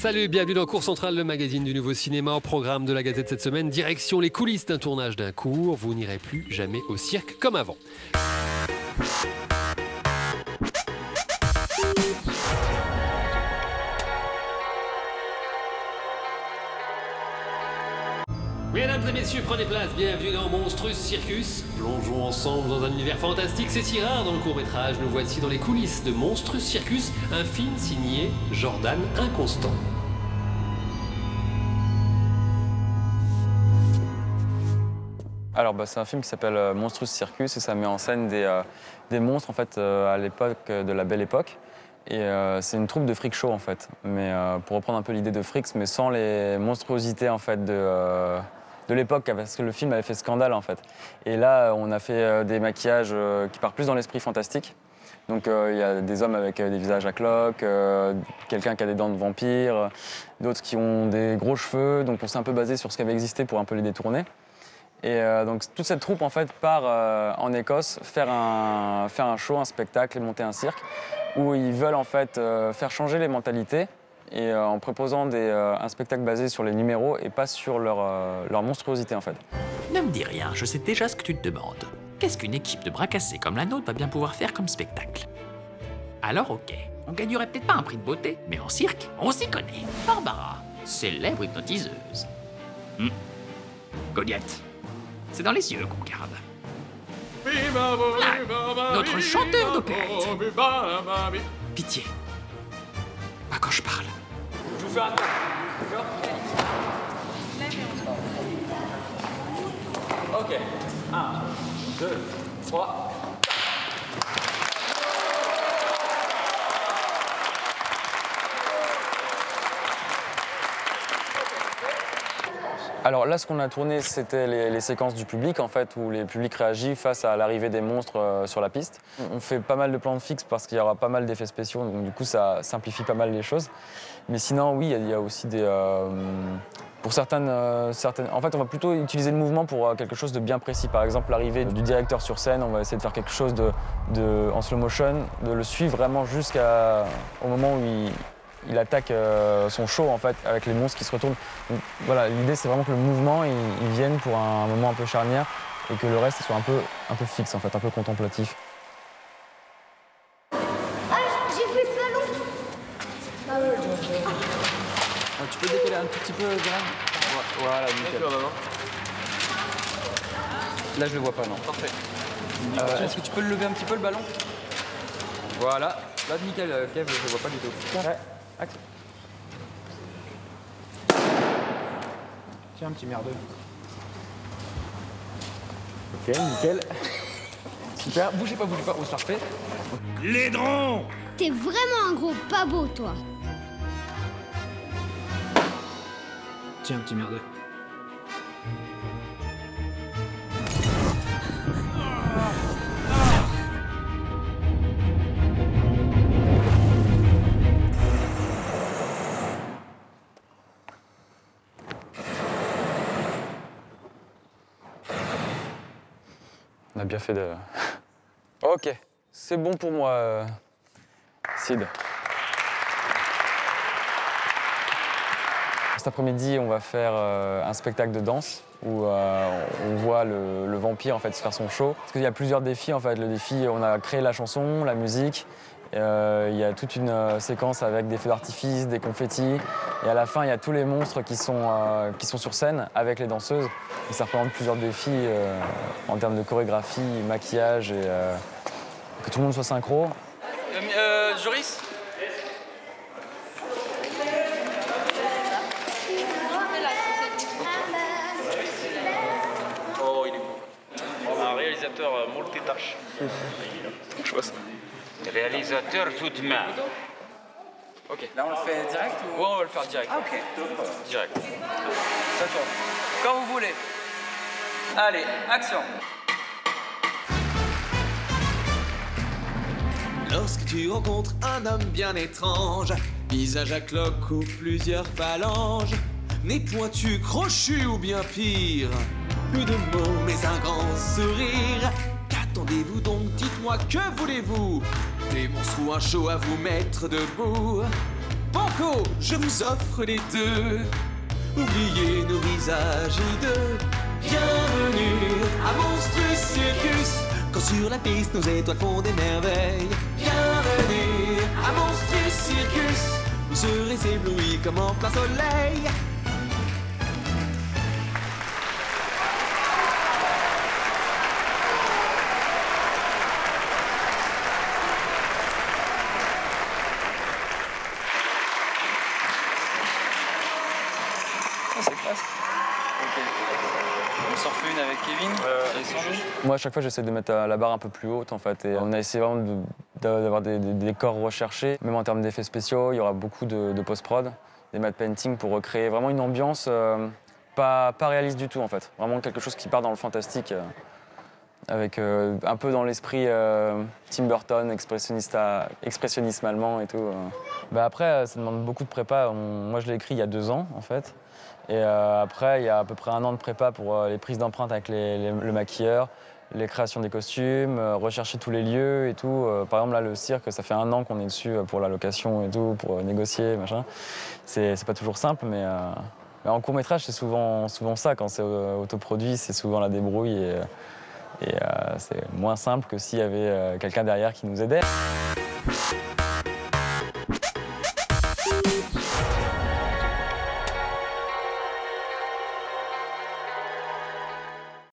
Salut, bienvenue dans Cours Central, le magazine du nouveau cinéma. Au programme de la Gazette cette semaine, direction les coulisses d'un tournage d'un cours. Vous n'irez plus jamais au cirque comme avant. Mesdames et messieurs, prenez place, bienvenue dans Monstrous Circus. Plongeons ensemble dans un univers fantastique, c'est si rare dans le court-métrage. Nous voici dans les coulisses de Monstrous Circus, un film signé Jordan Inconstant. Alors c'est un film qui s'appelle Monstrous Circus et ça met en scène des monstres en fait à l'époque de la Belle Époque. Et c'est une troupe de freak show en fait, mais pour reprendre un peu l'idée de Freaks, mais sans les monstruosités en fait de l'époque, parce que le film avait fait scandale en fait. Et là, on a fait des maquillages qui partent plus dans l'esprit fantastique. Donc il y a des hommes avec des visages à cloques, quelqu'un qui a des dents de vampire, d'autres qui ont des gros cheveux. Donc on s'est un peu basé sur ce qui avait existé pour un peu les détourner. Et donc toute cette troupe en fait part en Écosse faire un show, un spectacle et monter un cirque où ils veulent en fait faire changer les mentalités et en proposant un spectacle basé sur les numéros et pas sur leur monstruosité en fait. Ne me dis rien, je sais déjà ce que tu te demandes. Qu'est-ce qu'une équipe de bras cassés comme la nôtre va bien pouvoir faire comme spectacle? Alors ok, on gagnerait peut-être pas un prix de beauté, mais en cirque, on s'y connaît. Barbara, célèbre hypnotiseuse. Goliath, c'est dans les yeux qu'on regarde. Là, notre chanteur d'opérette. Pitié, pas quand je parle. Je vous fais un tas. Ok. 1, 2, 3. Alors là, ce qu'on a tourné, c'était les séquences du public, en fait, où les publics réagissent face à l'arrivée des monstres sur la piste. On fait pas mal de plans fixes parce qu'il y aura pas mal d'effets spéciaux, donc du coup, ça simplifie pas mal les choses. Mais sinon, oui, il y a aussi des... pour certaines... En fait, on va plutôt utiliser le mouvement pour quelque chose de bien précis. Par exemple, l'arrivée du directeur sur scène, on va essayer de faire quelque chose en slow motion, de le suivre vraiment jusqu'au moment où il attaque son show en fait avec les monstres qui se retournent. Donc, voilà, l'idée c'est vraiment que le mouvement il vienne pour un moment un peu charnière et que le reste soit un peu fixe en fait, un peu contemplatif. Ah, j'ai vu le ballon. Ah ouais. Tu peux décaler un tout petit peu, Graham? Voilà, nickel. Là je le vois pas, non. Parfait. Est-ce que tu peux le lever un petit peu le ballon? Voilà. Là nickel, Kev, je le vois pas du tout. Ouais. Action. Tiens, un petit merdeux. Ok, nickel. Super, bougez pas, on se la refait. Les drons! T'es vraiment un gros pabo, toi. Tiens, un petit merdeux. On a bien fait de... Ok, c'est bon pour moi, Sid. Cet après-midi, on va faire un spectacle de danse où on voit le vampire en fait, se faire son show. Parce qu'il y a plusieurs défis. En fait. Le défi, on a créé la chanson, la musique. Il y a toute une séquence avec des feux d'artifice, des confettis. Et à la fin, il y a tous les monstres qui sont sur scène avec les danseuses. Et ça représente plusieurs défis en termes de chorégraphie, maquillage et que tout le monde soit synchro. Joris ? Oh, il est beau. Un réalisateur multitâche. Je vois ça. Réalisateur toute main. Ok, là on le fait direct ou... Ouais, on va le faire direct. Ah, ok. Direct. Ça tourne. Quand vous voulez. Allez, action. Lorsque tu rencontres un homme bien étrange, visage à cloque ou plusieurs phalanges, nez pointu, crochu ou bien pire, plus de mots mais un grand sourire. Qu'attendez-vous donc, dites-moi, que voulez-vous? Des monstres ou un show à vous mettre debout? Banco, je vous offre les deux. Oubliez nos visages hideux. Bienvenue à Monstrous Circus. Quand sur la piste nos étoiles font des merveilles. Bienvenue à Monstrous Circus. Vous serez éblouis comme en plein soleil. Ah, c'est classe. Ok. On s'en refait une avec Kevin et Sandy. Moi, à chaque fois, j'essaie de mettre la barre un peu plus haute, en fait. Et on a essayé vraiment d'avoir des décors recherchés. Même en termes d'effets spéciaux, il y aura beaucoup de post-prod, des matte painting pour recréer vraiment une ambiance pas réaliste du tout, en fait. Vraiment quelque chose qui part dans le fantastique, avec un peu dans l'esprit Tim Burton, expressionnisme allemand et tout. Bah après, ça demande beaucoup de prépa. Moi, je l'ai écrit il y a 2 ans, en fait. Et après, il y a à peu près 1 an de prépa pour les prises d'empreintes avec le maquilleur, les créations des costumes, rechercher tous les lieux et tout. Par exemple, là, le cirque, ça fait 1 an qu'on est dessus pour la location et tout, pour négocier, machin. C'est pas toujours simple, mais en court-métrage, c'est souvent ça. Quand c'est autoproduit, c'est souvent la débrouille et c'est moins simple que s'il y avait quelqu'un derrière qui nous aidait.